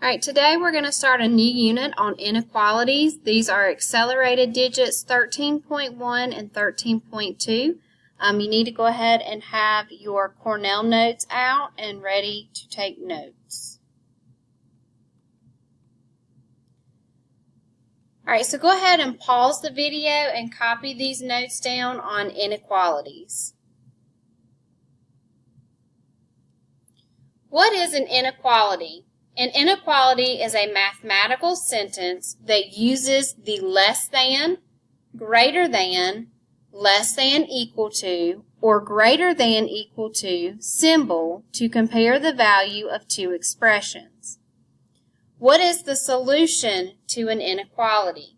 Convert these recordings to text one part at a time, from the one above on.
All right, today we're going to start a new unit on inequalities. These are accelerated digits 13.1 and 13.2. You need to go ahead and have your Cornell notes out and ready to take notes. All right, so go ahead and pause the video and copy these notes down on inequalities. What is an inequality? An inequality is a mathematical sentence that uses the less than, greater than, less than equal to, or greater than equal to symbol to compare the value of two expressions. What is the solution to an inequality?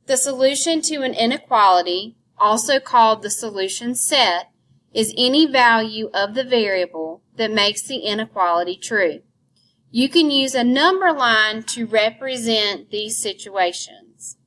The solution to an inequality, also called the solution set, is any value of the variable that makes the inequality true. You can use a number line to represent these situations.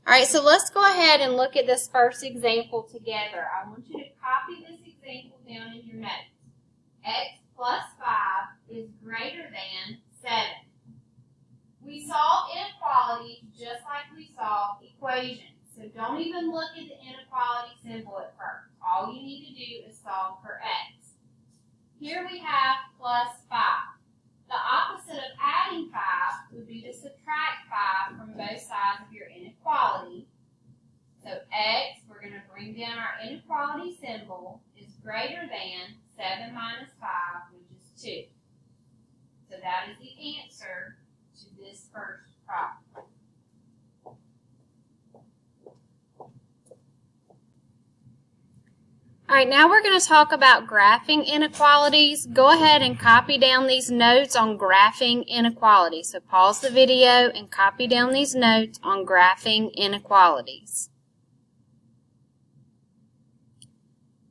All right, so let's go ahead and look at this first example together. I want you to copy this example down in your notes. X plus 5 is greater than 7. We solve inequalities just like we solve equations. So don't even look at the inequality symbol at first. All you need to do is solve for x. Here we have plus 5. The opposite of adding 5 would be to subtract 5 from both sides of your inequality. So x, we're going to bring down our inequality symbol, is greater than 7 minus 5, which is 2. So that is the answer to this first problem. All right, now we're going to talk about graphing inequalities. Go ahead and copy down these notes on graphing inequalities. So pause the video and copy down these notes on graphing inequalities.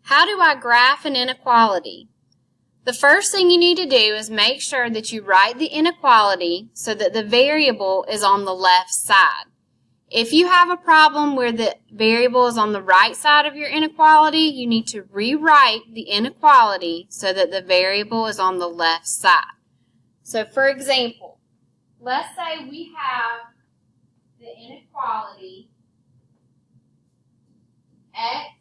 How do I graph an inequality? The first thing you need to do is make sure that you write the inequality so that the variable is on the left side. If you have a problem where the variable is on the right side of your inequality, you need to rewrite the inequality so that the variable is on the left side. So for example, let's say we have the inequality x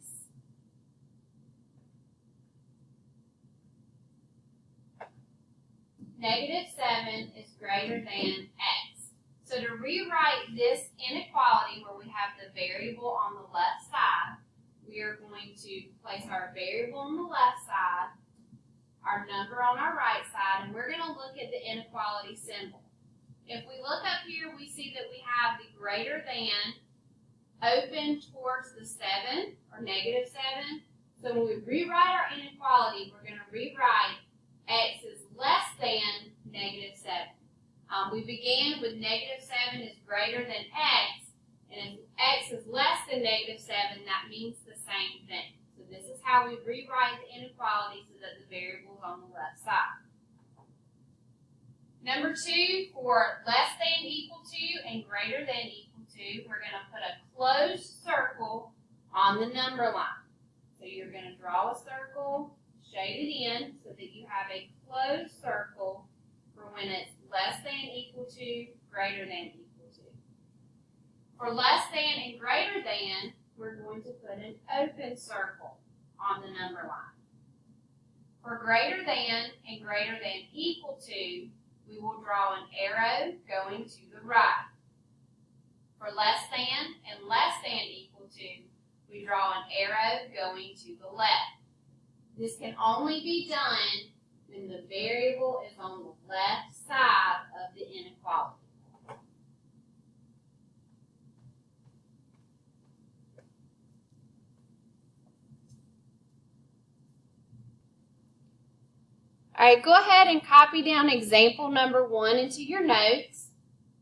negative 7 is greater than x. So to rewrite this inequality where we have the variable on the left side, we are going to place our variable on the left side, our number on our right side, and we're going to look at the inequality symbol. If we look up here, we see that we have the greater than open towards the 7 or negative 7. So when we rewrite our inequality, we're going to rewrite x is less than negative 7. We began with negative 7 is greater than x, and if x is less than negative 7, that means the same thing. So this is how we rewrite the inequality so that the variable is on the left side. Number 2, for less than equal to and greater than equal to, we're going to put a closed circle on the number line. So you're going to draw a circle, shade it in so that you have a closed circle for when it's less than equal to, greater than equal to. For less than and greater than, we're going to put an open circle on the number line. For greater than and greater than equal to, we will draw an arrow going to the right. For less than and less than equal to, we draw an arrow going to the left. This can only be done when the variable is on the left side of the inequality. All right, go ahead and copy down example number 1 into your notes.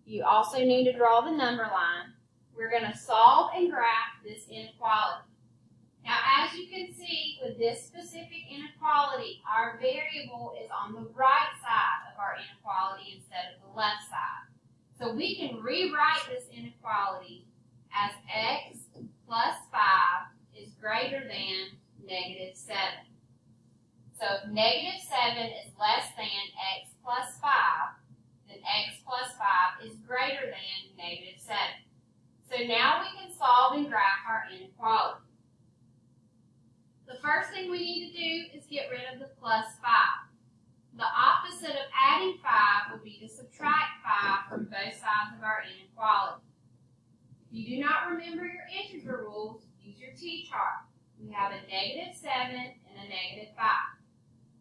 You also need to draw the number line. We're going to solve and graph this inequality. Now, as you can see, with this specific inequality, our variable is on the right side of our inequality instead of the left side. So we can rewrite this inequality as x plus 5 is greater than negative 7. So if negative 7 is less than x plus 5, adding 5 would be to subtract 5 from both sides of our inequality. If you do not remember your integer rules, use your t-chart. We have a -7 and a -5.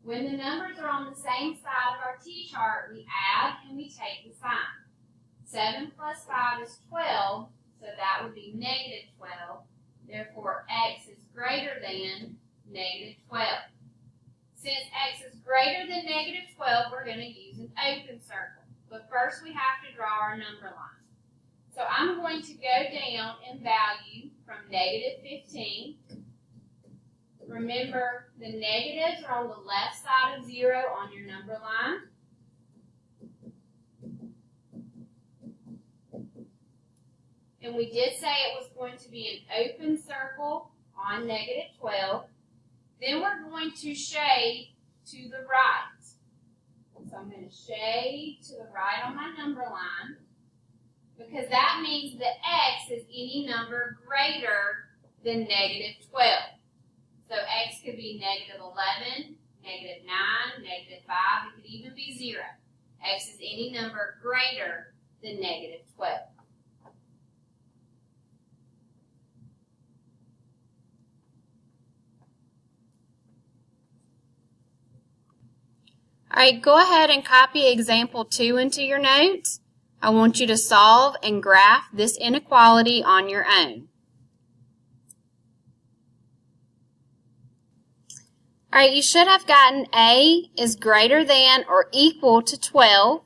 When the numbers are on the same side of our t-chart, we add and we take the sign. 7 plus 5 is 12, so that would be -12. Therefore, x is greater than -12. Since x is greater than -12, we're going to use an open circle. But first we have to draw our number line. So I'm going to go down in value from -15. Remember, the negatives are on the left side of 0 on your number line. And we did say it was going to be an open circle on -12. Then we're going to shade to the right. So I'm going to shade to the right on my number line, because that means that x is any number greater than -12. So x could be -11, -9, -5, it could even be 0. X is any number greater than -12. All right, go ahead and copy example 2 into your notes. I want you to solve and graph this inequality on your own. All right, you should have gotten A is greater than or equal to 12.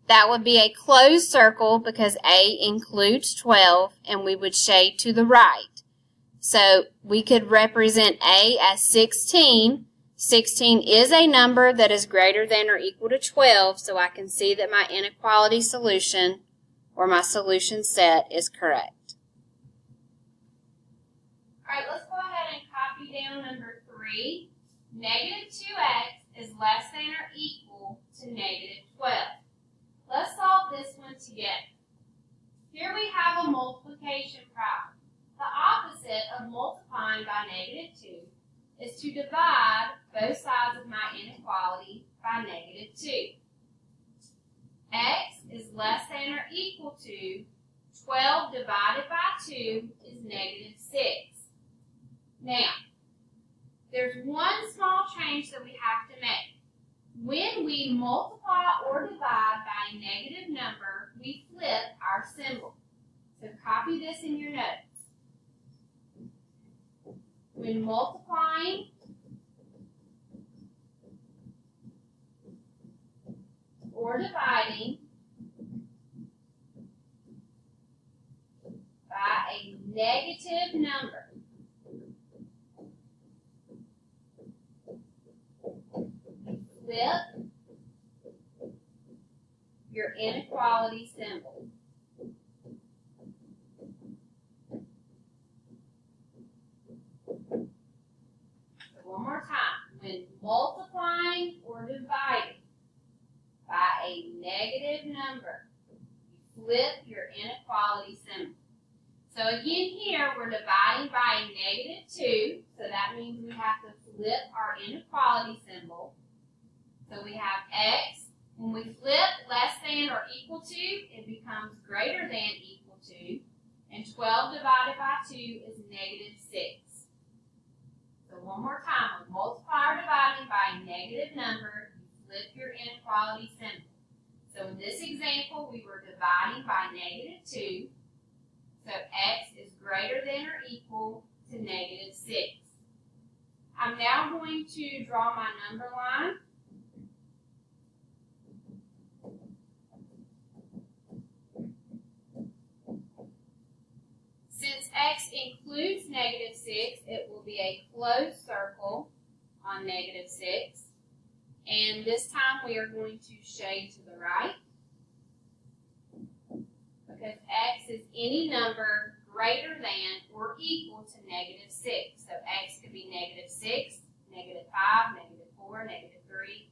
That would be a closed circle because A includes 12, and we would shade to the right. So we could represent A as 16. 16 is a number that is greater than or equal to 12, so I can see that my inequality solution or my solution set is correct. All right, let's go ahead and copy down number 3. -2x is less than or equal to -12. Let's solve this one together. Here we have a multiplication problem. The opposite of multiplying by -2 is to divide both sides of my inequality by -2. X is less than or equal to 12 divided by 2 is -6. Now, there's one small change that we have to make. When we multiply or divide by a negative number, we flip our symbol. So copy this in your notes. When multiplying or dividing by a negative number, flip your inequality symbol. One more time. When multiplying or dividing by a negative number, you flip your inequality symbol. So again here, we're dividing by a -2, so that means we have to flip our inequality symbol. So we have x. When we flip less than or equal to, it becomes greater than equal to, and 12 divided by 2 is -6. So one more time, when multiply or dividing by a negative number, you flip your inequality symbol. So in this example, we were dividing by -2, so x is greater than or equal to -6. I'm now going to draw my number line. Since x includes -6, it will be a closed circle on -6. And this time we are going to shade to the right, because x is any number greater than or equal to -6. So x could be -6, -5, -4, -3.